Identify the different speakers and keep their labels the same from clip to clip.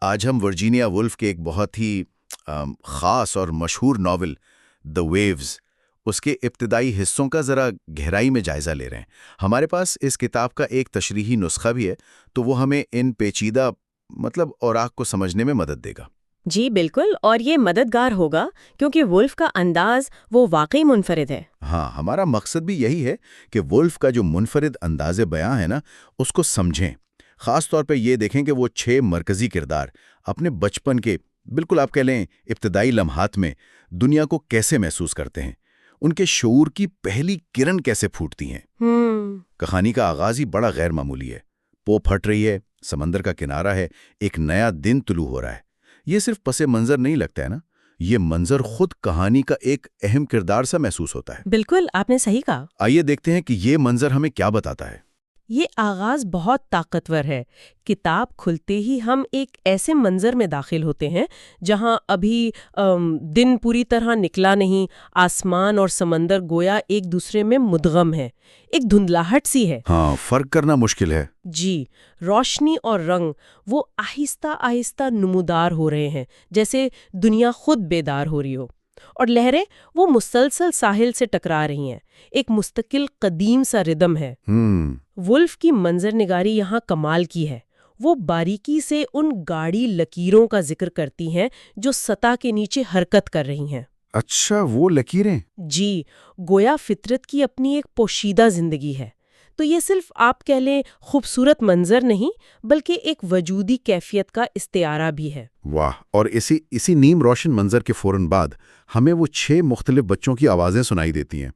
Speaker 1: آج ہم Virginia wolf کے ایک بہت ہی خاص اور مشہور ناول دی ویوز اس کے ابتدائی حصوں کا ذرا گہرائی میں جائزہ لے رہے ہیں۔ ہمارے پاس اس کتاب کا ایک تشریحی نسخہ بھی ہے، تو وہ ہمیں ان پیچیدہ اوراق کو سمجھنے میں مدد دے گا۔
Speaker 2: جی بالکل، اور یہ مددگار ہوگا کیونکہ وولف کا انداز وہ واقعی منفرد ہے۔
Speaker 1: ہاں، ہمارا مقصد بھی یہی ہے کہ وولف کا جو منفرد انداز بیاں ہے نا، اس کو سمجھیں۔ خاص طور پہ یہ دیکھیں کہ وہ 6 مرکزی کردار اپنے بچپن کے بالکل آپ کہہ لیں ابتدائی لمحات میں دنیا کو کیسے محسوس کرتے ہیں، ان کے شعور کی پہلی کرن کیسے پھوٹتی ہیں۔ کہانی کا آغاز ہی بڑا غیر معمولی ہے۔ پو پھٹ رہی ہے، سمندر کا کنارہ ہے، ایک نیا دن طلوع ہو رہا ہے۔ یہ صرف پس منظر نہیں لگتا ہے نا، یہ منظر خود کہانی کا ایک اہم کردار سا محسوس ہوتا ہے۔
Speaker 2: بالکل، آپ نے صحیح کہا۔
Speaker 1: آئیے دیکھتے ہیں کہ یہ منظر ہمیں کیا بتاتا ہے۔
Speaker 2: یہ آغاز بہت طاقتور ہے۔ کتاب کھلتے ہی ہم ایک ایسے منظر میں داخل ہوتے ہیں جہاں ابھی دن پوری طرح نکلا نہیں، آسمان اور سمندر گویا ایک دوسرے میں مدغم ہے، ایک دھندلاہٹ سی ہے۔
Speaker 1: ہاں، فرق کرنا مشکل ہے۔
Speaker 2: جی، روشنی اور رنگ وہ آہستہ آہستہ نمودار ہو رہے ہیں، جیسے دنیا خود بیدار ہو رہی ہو، اور لہریں وہ مسلسل ساحل سے ٹکرا رہی ہیں، ایک مستقل قدیم سا ردم ہے۔ وولف کی منظر نگاری یہاں کمال کی ہے۔ وہ باریکی سے ان گاڑی لکیروں کا ذکر کرتی ہیں جو سطح کے نیچے حرکت کر رہی ہیں۔
Speaker 1: اچھا، وہ لکیریں؟
Speaker 2: جی، گویا فطرت کی اپنی ایک پوشیدہ زندگی ہے۔ تو یہ صرف آپ کہہ لیں خوبصورت منظر نہیں، بلکہ ایک وجودی کیفیت کا استعارہ بھی ہے۔
Speaker 1: واہ، اور اسی نیم روشن منظر کے فوراً بعد ہمیں وہ 6 مختلف بچوں کی آوازیں سنائی دیتی ہیں۔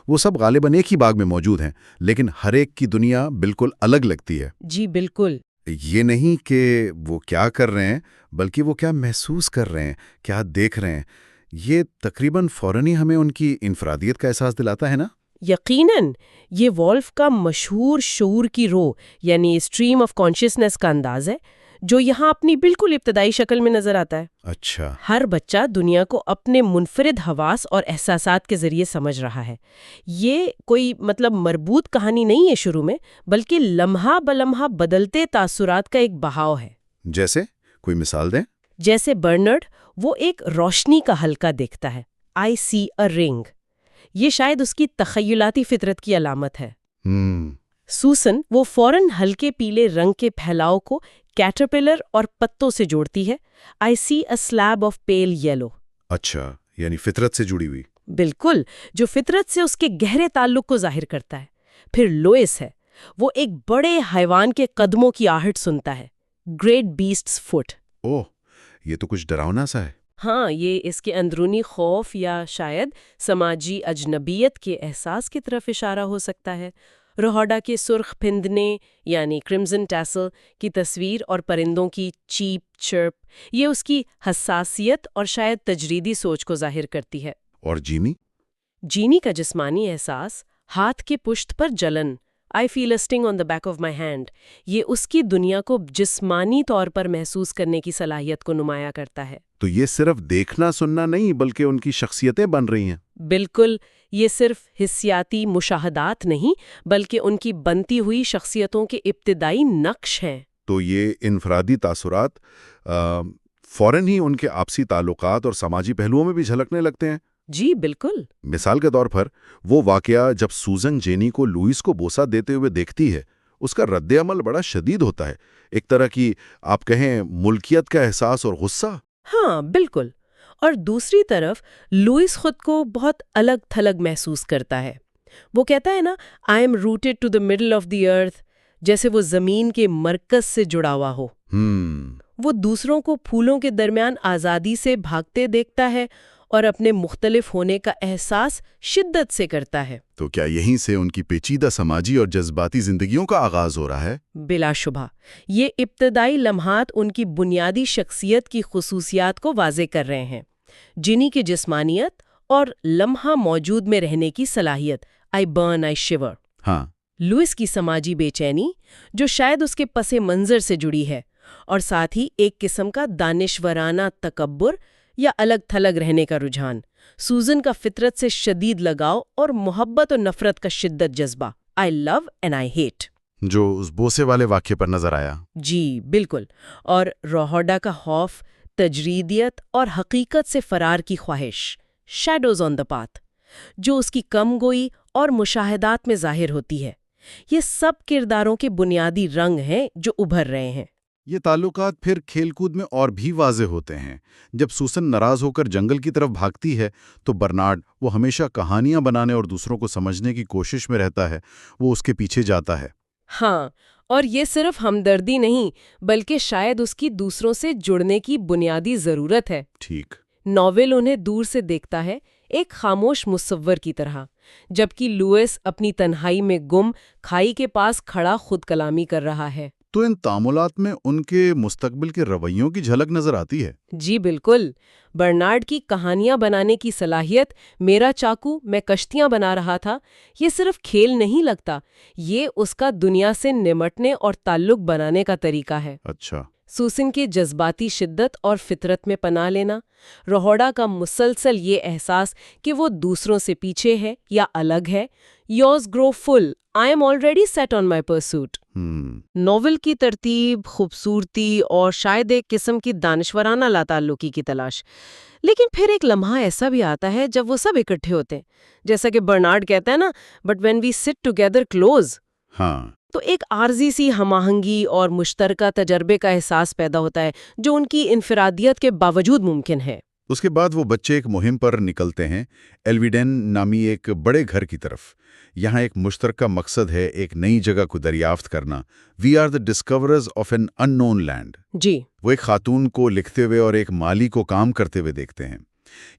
Speaker 1: وہ سب غالباً ایک ہی باغ میں موجود ہیں، لیکن ہر ایک کی دنیا بالکل الگ لگتی ہے۔
Speaker 2: جی بالکل۔
Speaker 1: یہ نہیں کہ وہ کیا کر رہے ہیں، بلکہ وہ کیا محسوس کر رہے ہیں، کیا دیکھ رہے ہیں۔ یہ تقریباً فوراً ہی ہمیں ان کی انفرادیت کا احساس دلاتا ہے نا؟
Speaker 2: یقیناً، یہ وولف کا مشہور شعور کی رو یعنی اسٹریم آف کانشیسنس کا انداز ہے، جو یہاں اپنی بالکل ابتدائی شکل میں نظر آتا ہے۔
Speaker 1: اچھا،
Speaker 2: ہر بچہ دنیا کو اپنے منفرد حواس اور احساسات کے ذریعے سمجھ رہا ہے۔ یہ کوئی مربوط کہانی نہیں ہے شروع میں، بلکہ لمحہ بلمحہ بدلتے تاثرات کا ایک بہاؤ ہے۔
Speaker 1: جیسے کوئی مثال دیں؟
Speaker 2: جیسے برنرڈ، وہ ایک روشنی کا حلقہ دیکھتا ہے، I see a ring۔ یہ شاید اس کی تخیلاتی فطرت کی علامت ہے۔ سوسن، وہ فوراً ہلکے پیلے رنگ کے پھیلاؤ کو کیٹرپلر اور پتوں سے جوڑتی ہے، I see a slab of pale yellow۔
Speaker 1: اچھا، یعنی فطرت سے جڑی ہوئی۔
Speaker 2: بالکل، جو فطرت سے اس کے گہرے تعلق کو ظاہر کرتا ہے۔ پھر لوئس ہے، وہ ایک بڑے حیوان کے قدموں کی آہٹ سنتا ہے، گریٹ بیسٹس فٹ۔
Speaker 1: اوہ، یہ تو کچھ ڈراؤنا سا ہے۔
Speaker 2: ہاں، یہ اس کے اندرونی خوف یا شاید سماجی اجنبیت کے احساس کی طرف اشارہ ہو سکتا ہے۔ روہوڈا کے سرخ پھندنے یعنی کرمزن ٹیسل کی تصویر اور پرندوں کی چیپ چرپ، یہ اس کی حساسیت اور شاید تجریدی سوچ کو ظاہر کرتی ہے۔
Speaker 1: اور
Speaker 2: جینی کا جسمانی احساس، ہاتھ کے پشت پر جلن، I feel a sting on the back of my hand، یہ اس کی دنیا کو جسمانی طور پر محسوس کرنے کی صلاحیت کو نمایاں کرتا ہے۔
Speaker 1: تو یہ صرف دیکھنا سننا نہیں، بلکہ ان کی شخصیتیں بن رہی ہیں۔
Speaker 2: بالکل، یہ صرف حسیاتی مشاہدات نہیں، بلکہ ان کی بنتی ہوئی شخصیتوں کے ابتدائی نقش ہیں۔
Speaker 1: تو یہ انفرادی تاثرات فوراً ہی ان کے آپسی تعلقات اور سماجی پہلوؤں میں بھی جھلکنے لگتے ہیں۔
Speaker 2: جی بالکل۔
Speaker 1: مثال کے طور پر وہ واقعہ جب سوزن جینی کو لوئس کو بوسہ دیتے ہوئے دیکھتی ہے، اس کا رد عمل بڑا شدید ہوتا ہے، ایک طرح کی آپ کہیں ملکیت کا احساس اور غصہ۔
Speaker 2: ہاں بالکل، اور دوسری طرف لوئس خود کو بہت الگ تھلگ محسوس کرتا ہے۔ وہ کہتا ہے نا I am rooted to the middle of the earth، جیسے وہ زمین کے مرکز سے جڑا ہوا ہو۔ وہ دوسروں کو پھولوں کے درمیان آزادی سے بھاگتے دیکھتا ہے اور اپنے مختلف ہونے کا احساس شدت سے کرتا ہے۔
Speaker 1: تو کیا یہیں سے ان کی پیچیدہ سماجی اور جذباتی زندگیوں کا آغاز ہو رہا ہے؟
Speaker 2: بلا شبہ، یہ ابتدائی لمحات ان کی بنیادی شخصیت کی خصوصیات کو واضح کر رہے ہیں۔ جینی کی جسمانیت اور لمحہ موجود میں رہنے کی صلاحیت، I burn I shiver۔
Speaker 1: ہاں،
Speaker 2: لوئس کی سماجی بے چینی، جو شاید اس کے پس منظر سے جڑی ہے، اور ساتھ ہی ایک قسم کا دانشورانہ تکبر یا الگ تھلگ رہنے کا رجحان۔ سوزن کا فطرت سے شدید لگاؤ اور محبت و نفرت کا شدت جذبہ، I love and I hate۔
Speaker 3: جو اس بوسے والے واقعے پر نظر آیا۔
Speaker 2: جی بالکل، اور روہوڈا کا خوف، تجریدیت اور حقیقت سے فرار کی خواہش، شیڈوز آن دا پاتھ، جو اس کی کم گوئی اور مشاہدات میں ظاہر ہوتی ہے، یہ سب کرداروں کے بنیادی رنگ ہیں جو ابھر رہے ہیں۔
Speaker 3: یہ تعلقات پھر کھیل کود میں اور بھی واضح ہوتے ہیں۔ جب سوسن ناراض ہو کر جنگل کی طرف بھاگتی ہے تو برنارڈ، وہ ہمیشہ کہانیاں بنانے اور دوسروں کو سمجھنے کی کوشش میں رہتا ہے، وہ اس کے پیچھے جاتا ہے۔
Speaker 2: ہاں، اور یہ صرف ہمدردی نہیں بلکہ شاید اس کی دوسروں سے جڑنے کی بنیادی ضرورت ہے۔
Speaker 3: ٹھیک۔
Speaker 2: ناول انہیں دور سے دیکھتا ہے، ایک خاموش مصور کی طرح، جبکہ لوئس اپنی تنہائی میں گم کھائی کے پاس کھڑا خود کلامی کر رہا ہے۔
Speaker 3: تو ان تعاملات میں ان کے مستقبل کے رویوں کی جھلک نظر آتی ہے۔
Speaker 2: جی بالکل، برنارڈ کی کہانیاں بنانے کی صلاحیت، میرا چاقو میں کشتیاں بنا رہا تھا، یہ صرف کھیل نہیں لگتا، یہ اس کا دنیا سے نمٹنے اور تعلق بنانے کا طریقہ ہے۔
Speaker 3: اچھا۔
Speaker 2: سوسن کی جذباتی شدت اور فطرت میں پناہ لینا، روہوڈا کا مسلسل یہ احساس کہ وہ دوسروں سے پیچھے ہے یا الگ ہے، yours grateful, I am already set on my pursuit. Novel کی ترتیب، خوبصورتی اور شاید ایک قسم کی دانشورانہ لاتعلقی کی تلاش، لیکن پھر ایک لمحہ ایسا بھی آتا ہے جب وہ سب اکٹھے ہوتے ہیں، جیسا کہ برنارڈ کہتا ہے نا، but when we sit together close,
Speaker 3: ہاں،
Speaker 2: تو ایک عارضی سی ہم آہنگی اور مشترکہ تجربے کا احساس پیدا ہوتا ہے جو ان کی انفرادیت کے باوجود ممکن ہے۔
Speaker 3: اس کے بعد وہ بچے ایک مہم پر نکلتے ہیں، ایلویڈین نامی ایک بڑے گھر کی طرف۔ یہاں ایک مشترکہ مقصد ہے، ایک نئی جگہ کو دریافت کرنا۔ We are the discoverers of an unknown land.
Speaker 2: جی،
Speaker 3: وہ ایک خاتون کو لکھتے ہوئے اور ایک مالی کو کام کرتے ہوئے دیکھتے ہیں۔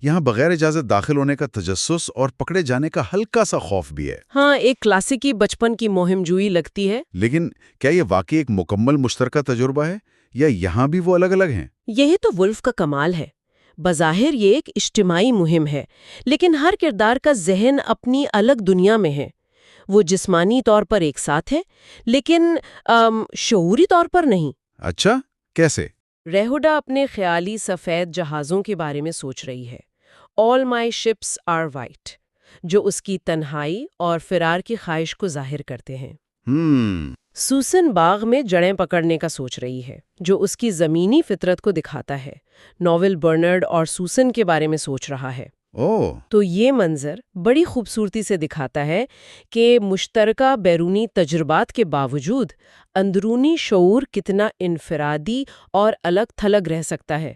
Speaker 3: یہاں بغیر اجازت داخل ہونے کا تجسس اور پکڑے جانے کا ہلکا سا خوف بھی ہے۔
Speaker 2: ہاں، ایک کلاسیکی بچپن کی مہم جوئی لگتی ہے۔
Speaker 3: لیکن کیا یہ واقعی ایک مکمل مشترکہ تجربہ ہے یا یہاں بھی وہ الگ الگ ہیں؟
Speaker 2: یہی تو ولف کا کمال ہے۔ بظاہر یہ ایک اجتماعی مہم ہے، لیکن ہر کردار کا ذہن اپنی الگ دنیا میں ہے۔ وہ جسمانی طور پر ایک ساتھ ہے، لیکن شعوری طور پر نہیں۔
Speaker 3: اچھا، کیسے؟
Speaker 2: ریہوڈا اپنے خیالی سفید جہازوں کے بارے میں سوچ رہی ہے، آل مائی شپس آر وائٹ، جو اس کی تنہائی اور فرار کی خواہش کو ظاہر کرتے ہیں۔ سوسن باغ میں جڑیں پکڑنے کا سوچ رہی ہے، جو اس کی زمینی فطرت کو دکھاتا ہے۔ ناول برنارڈ اور سوسن کے بارے میں سوچ رہا ہے۔ تو یہ منظر بڑی خوبصورتی سے دکھاتا ہے کہ مشترکہ بیرونی تجربات کے باوجود اندرونی شعور کتنا انفرادی اور الگ تھلگ رہ سکتا ہے۔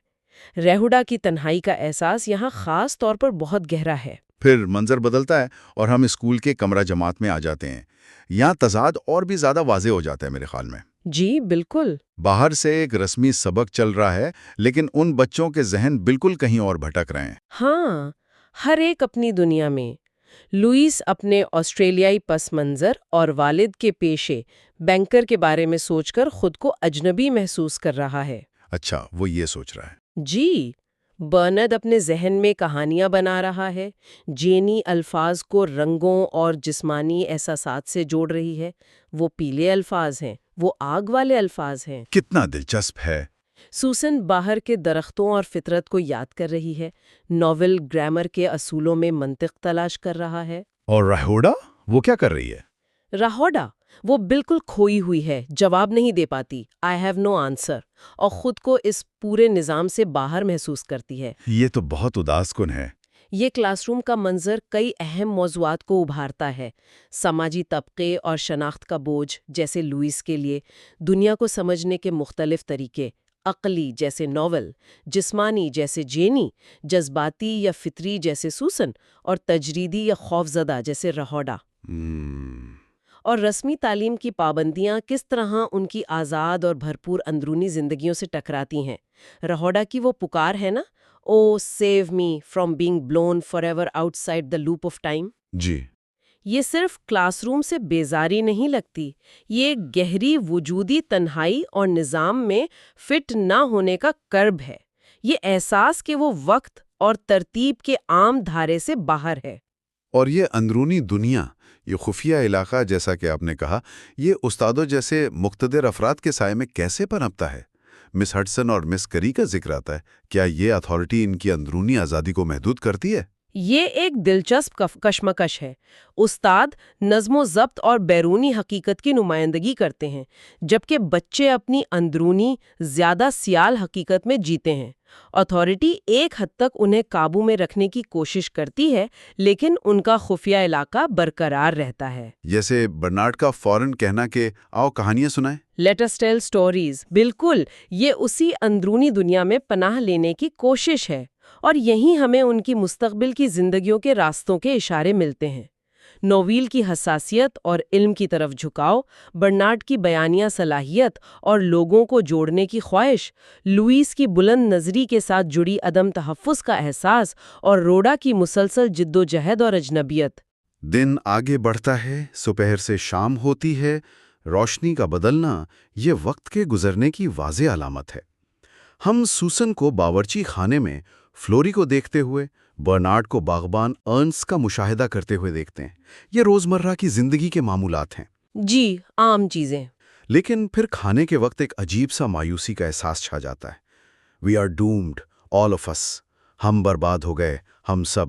Speaker 2: ریہوڈا کی تنہائی کا احساس یہاں خاص طور پر بہت گہرا ہے۔
Speaker 3: پھر منظر بدلتا ہے اور ہم اسکول کے کمرہ جماعت میں آ جاتے ہیں۔ یہاں تضاد اور بھی زیادہ واضح ہو جاتا ہے میرے خیال میں۔
Speaker 2: جی بالکل۔
Speaker 3: باہر سے ایک رسمی سبق چل رہا ہے، لیکن ان بچوں کے ذہن بالکل کہیں اور بھٹک رہے ہیں۔
Speaker 2: ہاں، ہر ایک اپنی دنیا میں۔ لوئس اپنے آسٹریلیائی پس منظر اور والد کے پیشے بینکر کے بارے میں سوچ کر خود کو اجنبی محسوس کر رہا ہے۔
Speaker 3: اچھا، وہ یہ سوچ رہا ہے۔
Speaker 2: جی، برنارڈ اپنے ذہن میں کہانیاں بنا رہا ہے، جینی الفاظ کو رنگوں اور جسمانی احساسات سے جوڑ رہی ہے۔ وہ پیلے الفاظ ہیں، وہ آگ والے الفاظ ہیں۔
Speaker 3: کتنا دلچسپ ہے۔
Speaker 2: سوسن باہر کے درختوں اور فطرت کو یاد کر رہی ہے، ناول گرامر کے اصولوں میں منطق تلاش کر رہا ہے۔
Speaker 3: اور ریہوڈا وہ کیا کر رہی ہے؟
Speaker 2: ریہوڈا وہ بالکل کھوئی ہوئی ہے، جواب نہیں دے پاتی، آئی ہیو نو آنسر، اور خود کو اس پورے نظام سے باہر محسوس کرتی ہے۔
Speaker 3: یہ تو بہت اداس کن ہے۔
Speaker 2: یہ کلاس روم کا منظر کئی اہم موضوعات کو ابھارتا ہے، سماجی طبقے اور شناخت کا بوجھ جیسے لوئس کے لیے، دنیا کو سمجھنے کے مختلف طریقے، عقلی جیسے ناول، جسمانی جیسے جینی، جذباتی یا فطری جیسے سوسن، اور تجریدی یا خوفزدہ جیسے ریہوڈا۔ اور رسمی تعلیم کی پابندیاں کس طرح ان کی آزاد اور بھرپور اندرونی زندگیوں سے ٹکراتی ہیں۔ ریہوڈا کی وہ پکار ہے نا، oh save me from being blown for ever outside the loop of time.
Speaker 3: جی،
Speaker 2: یہ صرف کلاس روم سے بیزاری نہیں لگتی، یہ گہری وجودی تنہائی اور نظام میں فٹ نہ ہونے کا کرب ہے، یہ احساس کہ وہ وقت اور ترتیب کے عام دھارے سے باہر ہے۔
Speaker 3: اور یہ اندرونی دنیا، یہ خفیہ علاقہ جیسا کہ آپ نے کہا، یہ استادوں جیسے مقتدر افراد کے سائے میں کیسے پنپتا ہے؟ مس ہڈسن اور مس کری کا ذکر آتا ہے۔ کیا یہ اتھارٹی ان کی اندرونی آزادی کو محدود کرتی ہے؟
Speaker 2: یہ ایک دلچسپ کشمکش ہے۔ استاد نظم و ضبط اور بیرونی حقیقت کی نمائندگی کرتے ہیں، جبکہ بچے اپنی اندرونی زیادہ سیال حقیقت میں جیتے ہیں۔ اتھارٹی ایک حد تک انہیں قابو میں رکھنے کی کوشش کرتی ہے، لیکن ان کا خفیہ علاقہ برقرار رہتا ہے۔
Speaker 3: جیسے برنارڈ کا فوراً کہنا کہ آؤ کہانیاں سنائیں۔
Speaker 2: لیٹ اس ٹیل اسٹوریز، بالکل یہ اسی اندرونی دنیا میں پناہ لینے کی کوشش ہے، اور یہیں ہمیں ان کی مستقبل کی زندگیوں کے راستوں کے اشارے ملتے ہیں۔ نویل کی حساسیت اور علم کی طرف جھکاؤ، برنارڈ کی بیانیہ صلاحیت اور لوگوں کو جوڑنے کی خواہش، لوئیس کی بلند نظری کے ساتھ جڑی عدم تحفظ کا احساس، اور روڈا کی مسلسل جدوجہد اور اجنبیت۔
Speaker 3: دن آگے بڑھتا ہے، دوپہر سے شام ہوتی ہے، روشنی کا بدلنا یہ وقت کے گزرنے کی واضح علامت ہے۔ ہم سوسن کو باورچی خانے میں فلوری کو دیکھتے ہوئے، برنارڈ کو باغبان ارنس کا مشاہدہ کرتے ہوئے دیکھتے ہیں۔ یہ روزمرہ کی زندگی کے معمولات ہیں،
Speaker 2: جی، عام چیزیں۔
Speaker 3: لیکن پھر کھانے کے وقت ایک عجیب سا مایوسی کا احساس چھا جاتا ہے۔ We are doomed all of us, ہم برباد ہو گئے، ہم سب۔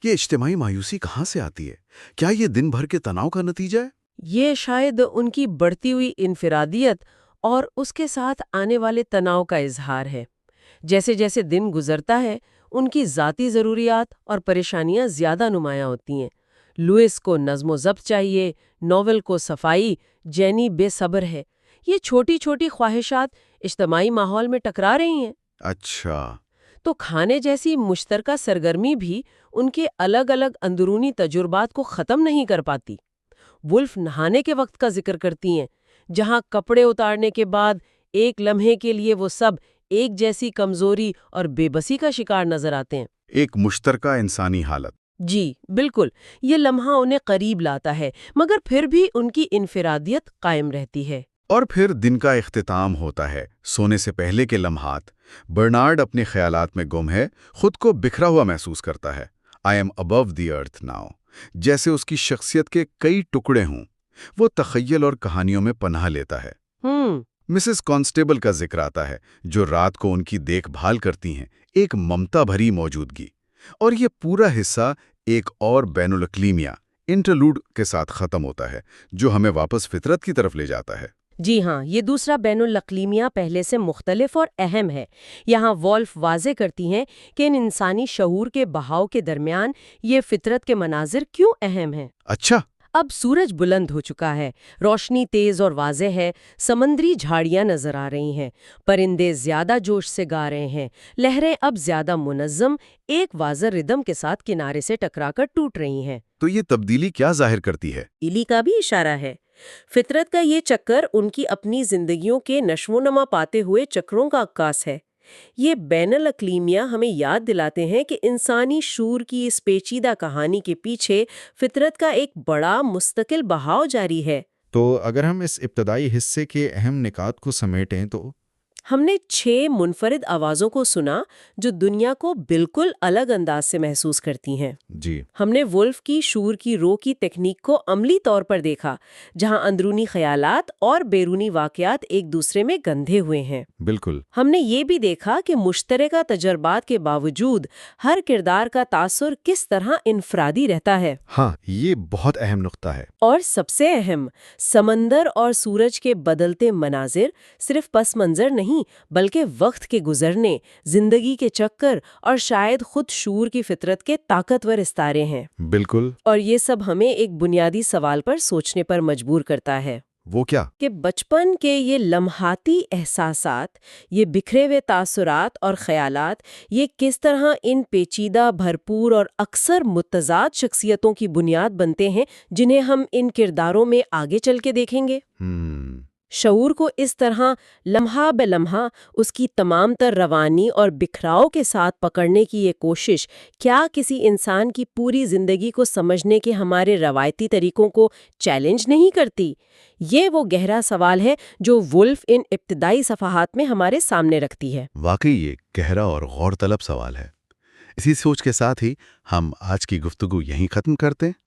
Speaker 3: یہ اجتماعی مایوسی کہاں سے آتی ہے؟ کیا یہ دن بھر کے تناؤ کا نتیجہ ہے؟
Speaker 2: یہ شاید ان کی بڑھتی ہوئی انفرادیت اور اس کے ساتھ آنے والے تناؤ کا اظہار ہے۔ جیسے جیسے دن گزرتا ہے، ان کی ذاتی ضروریات اور پریشانیاں زیادہ نمایاں ہوتی ہیں۔ لوئس کو نظم و ضبط چاہیے، ناول کو صفائی، جینی بے صبر ہے۔ یہ چھوٹی چھوٹی خواہشات اجتماعی ماحول میں ٹکرا رہی ہیں۔
Speaker 3: اچھا،
Speaker 2: تو کھانے جیسی مشترکہ سرگرمی بھی ان کے الگ الگ اندرونی تجربات کو ختم نہیں کر پاتی۔ وولف نہانے کے وقت کا ذکر کرتی ہیں، جہاں کپڑے اتارنے کے بعد ایک لمحے کے لیے وہ سب ایک جیسی کمزوری اور بے بسی کا شکار نظر آتے ہیں۔
Speaker 3: ایک مشترکہ انسانی حالت۔
Speaker 2: جی بالکل، یہ لمحہ انہیں قریب لاتا ہے، مگر پھر بھی ان کی انفرادیت قائم رہتی ہے۔
Speaker 3: اور پھر دن کا اختتام ہوتا ہے، سونے سے پہلے کے لمحات۔ برنارڈ اپنے خیالات میں گم ہے، خود کو بکھرا ہوا محسوس کرتا ہے۔ I am Abu the earth now, جیسے اس کی شخصیت کے کئی ٹکڑے ہوں۔ وہ تخیل اور کہانیوں میں پناہ لیتا ہے۔ مسز کانسٹیبل کا ذکر آتا ہے، جو رات کو ان کی دیکھ بھال کرتی ہیں، ایک ممتا بھری موجودگی۔ اور یہ پورا حصہ ایک اور بین الاقلیمیہ انٹرلوڈ کے ساتھ ختم ہوتا ہے، جو ہمیں واپس فطرت کی طرف لے جاتا ہے۔
Speaker 2: جی ہاں، یہ دوسرا بین الاقلیمیہ پہلے سے مختلف اور اہم ہے۔ یہاں وولف واضح کرتی ہیں کہ ان انسانی شعور کے بہاؤ کے درمیان یہ فطرت کے مناظر کیوں اہم ہیں۔
Speaker 3: اچھا،
Speaker 2: اب سورج بلند ہو چکا ہے، روشنی تیز اور واضح ہے، سمندری جھاڑیاں نظر آ رہی ہیں، پرندے زیادہ جوش سے گا رہے ہیں، لہریں اب زیادہ منظم ایک واضح ردم کے ساتھ کنارے سے ٹکرا کر ٹوٹ رہی ہیں۔
Speaker 3: تو یہ تبدیلی کیا ظاہر کرتی ہے؟
Speaker 2: ایلی کا بھی اشارہ ہے۔ فطرت کا یہ چکر ان کی اپنی زندگیوں کے نشو و نما پاتے ہوئے چکروں کا عکاس ہے۔ یہ بین الاقلیمیہ ہمیں یاد دلاتے ہیں کہ انسانی شعور کی اس پیچیدہ کہانی کے پیچھے فطرت کا ایک بڑا مستقل بہاؤ جاری ہے۔
Speaker 4: تو اگر ہم اس ابتدائی حصے کے اہم نکات کو سمیٹیں تو
Speaker 2: ہم نے 6 منفرد آوازوں کو سنا جو دنیا کو بالکل الگ انداز سے محسوس کرتی ہیں۔
Speaker 4: جی،
Speaker 2: ہم نے وولف کی شعور کی رو کی تکنیک کو عملی طور پر دیکھا، جہاں اندرونی خیالات اور بیرونی واقعات ایک دوسرے میں گندھے ہوئے ہیں۔
Speaker 4: بالکل۔
Speaker 2: ہم نے یہ بھی دیکھا کہ مشترکہ تجربات کے باوجود ہر کردار کا تاثر کس طرح انفرادی رہتا ہے۔
Speaker 4: ہاں، یہ بہت اہم نقطہ ہے۔
Speaker 2: اور سب سے اہم، سمندر اور سورج کے بدلتے مناظر صرف پس منظر نہیں بلکہ وقت کے گزرنے، زندگی کے چکر اور شاید خود شعور کی فطرت کے طاقتور استارے ہیں۔
Speaker 4: بالکل۔
Speaker 2: اور یہ سب ہمیں ایک بنیادی سوال پر سوچنے پر مجبور کرتا ہے۔
Speaker 4: وہ کیا؟
Speaker 2: کہ بچپن کے یہ لمحاتی احساسات، یہ بکھرے ہوئے تاثرات اور خیالات، یہ کس طرح ان پیچیدہ، بھرپور اور اکثر متضاد شخصیتوں کی بنیاد بنتے ہیں جنہیں ہم ان کرداروں میں آگے چل کے دیکھیں گے۔ شعور کو اس طرح لمحہ بے لمحہ اس کی تمام تر روانی اور بکھراؤ کے ساتھ پکڑنے کی یہ کوشش کیا کسی انسان کی پوری زندگی کو سمجھنے کے ہمارے روایتی طریقوں کو چیلنج نہیں کرتی؟ یہ وہ گہرا سوال ہے جو وولف ان ابتدائی صفحات میں ہمارے سامنے رکھتی ہے۔
Speaker 3: واقعی یہ گہرا اور غور طلب سوال ہے۔ اسی سوچ کے ساتھ ہی ہم آج کی گفتگو یہیں ختم کرتے ہیں۔